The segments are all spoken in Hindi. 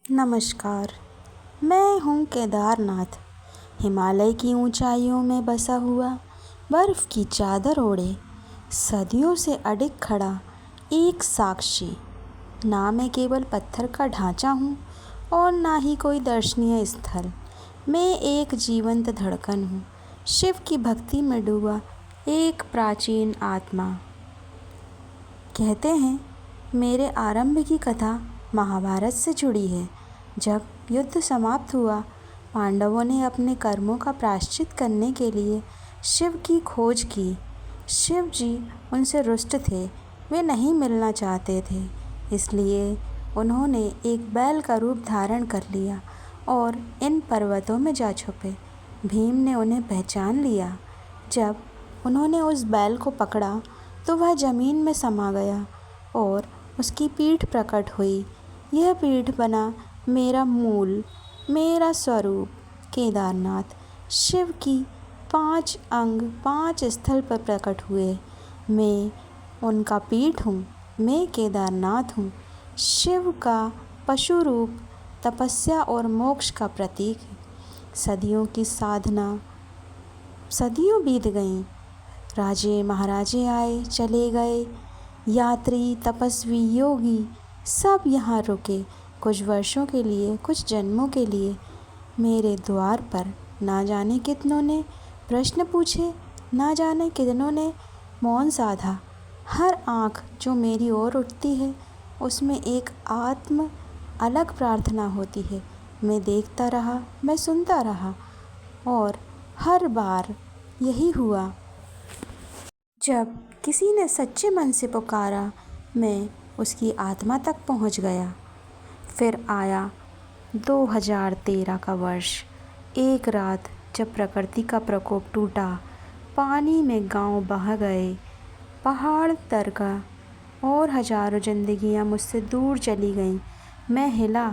नमस्कार। मैं हूँ केदारनाथ, हिमालय की ऊंचाइयों में बसा हुआ, बर्फ़ की चादर ओढ़े, सदियों से अडिग खड़ा एक साक्षी। ना मैं केवल पत्थर का ढांचा हूँ और ना ही कोई दर्शनीय स्थल। मैं एक जीवंत धड़कन हूँ, शिव की भक्ति में डूबा एक प्राचीन आत्मा। कहते हैं मेरे आरंभ की कथा महाभारत से जुड़ी है। जब युद्ध समाप्त हुआ, पांडवों ने अपने कर्मों का प्रायश्चित करने के लिए शिव की खोज की। शिव जी उनसे रुष्ट थे, वे नहीं मिलना चाहते थे, इसलिए उन्होंने एक बैल का रूप धारण कर लिया और इन पर्वतों में जा छुपे। भीम ने उन्हें पहचान लिया। जब उन्होंने उस बैल को पकड़ा तो वह जमीन में समा गया और उसकी पीठ प्रकट हुई। यह पीठ बना मेरा मूल, मेरा स्वरूप केदारनाथ। शिव की 5 अंग 5 स्थल पर प्रकट हुए। मैं उनका पीठ हूँ, मैं केदारनाथ हूँ। शिव का पशु रूप तपस्या और मोक्ष का प्रतीक है। सदियों की साधना, सदियों बीत गईं। राजे महाराजे आए चले गए, यात्री तपस्वी योगी सब यहाँ रुके, कुछ वर्षों के लिए, कुछ जन्मों के लिए। मेरे द्वार पर ना जाने कितनों ने प्रश्न पूछे, ना जाने कितनों ने मौन साधा। हर आँख जो मेरी ओर उठती है उसमें एक आत्म अलग प्रार्थना होती है। मैं देखता रहा, मैं सुनता रहा और हर बार यही हुआ। जब किसी ने सच्चे मन से पुकारा, मैं उसकी आत्मा तक पहुंच गया। फिर आया 2013 का वर्ष। एक रात जब प्रकृति का प्रकोप टूटा, पानी में गांव बह गए, पहाड़ दरका और हजारों जिंदगियां मुझसे दूर चली गईं। मैं हिला,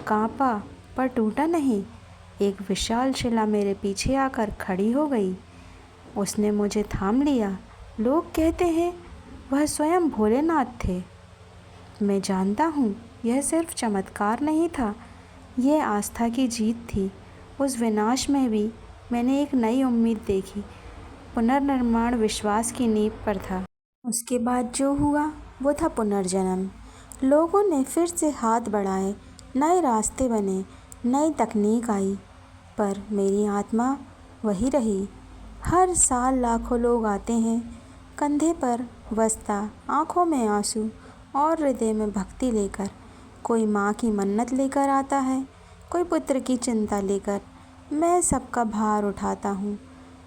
कांपा, पर टूटा नहीं। एक विशाल शिला मेरे पीछे आकर खड़ी हो गई। उसने मुझे थाम लिया। लोग कहते हैं वह स्वयं भोलेनाथ थे। मैं जानता हूँ यह सिर्फ चमत्कार नहीं था, यह आस्था की जीत थी। उस विनाश में भी मैंने एक नई उम्मीद देखी। पुनर्निर्माण विश्वास की नींव पर था। उसके बाद जो हुआ वो था पुनर्जन्म। लोगों ने फिर से हाथ बढ़ाए, नए रास्ते बने, नई तकनीक आई, पर मेरी आत्मा वही रही। हर साल लाखों लोग आते हैं, कंधे पर बस्ता, आँखों में आंसू और हृदय में भक्ति लेकर। कोई माँ की मन्नत लेकर आता है, कोई पुत्र की चिंता लेकर। मैं सबका भार उठाता हूँ,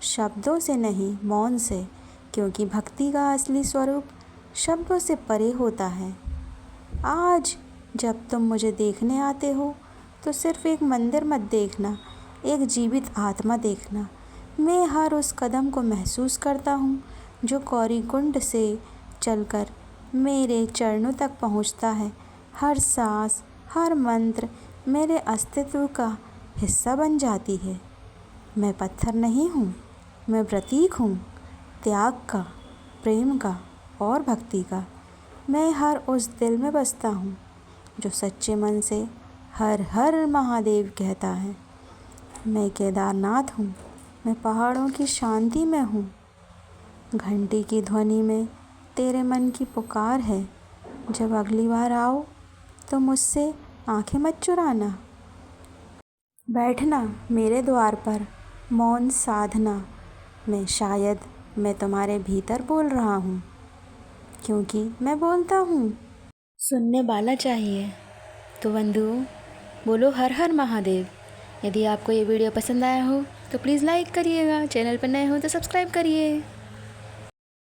शब्दों से नहीं, मौन से, क्योंकि भक्ति का असली स्वरूप शब्दों से परे होता है। आज जब तुम मुझे देखने आते हो तो सिर्फ एक मंदिर मत देखना, एक जीवित आत्मा देखना। मैं हर उस कदम को महसूस करता हूँ जो गौरीकुंड से चलकर मेरे चरणों तक पहुँचता है। हर सांस, हर मंत्र मेरे अस्तित्व का हिस्सा बन जाती है। मैं पत्थर नहीं हूँ, मैं प्रतीक हूँ, त्याग का, प्रेम का और भक्ति का। मैं हर उस दिल में बसता हूँ जो सच्चे मन से हर हर महादेव कहता है। मैं केदारनाथ हूँ, मैं पहाड़ों की शांति में हूँ। घंटी की ध्वनि में तेरे मन की पुकार है। जब अगली बार आओ तो मुझसे आंखें मत चुराना। बैठना मेरे द्वार पर, मौन साधना में शायद मैं तुम्हारे भीतर बोल रहा हूँ, क्योंकि मैं बोलता हूँ। सुनने वाला चाहिए तो बंधुओं बोलो हर हर महादेव। यदि आपको ये वीडियो पसंद आया हो तो प्लीज़ लाइक करिएगा, चैनल पर नए हो तो सब्सक्राइब करिए।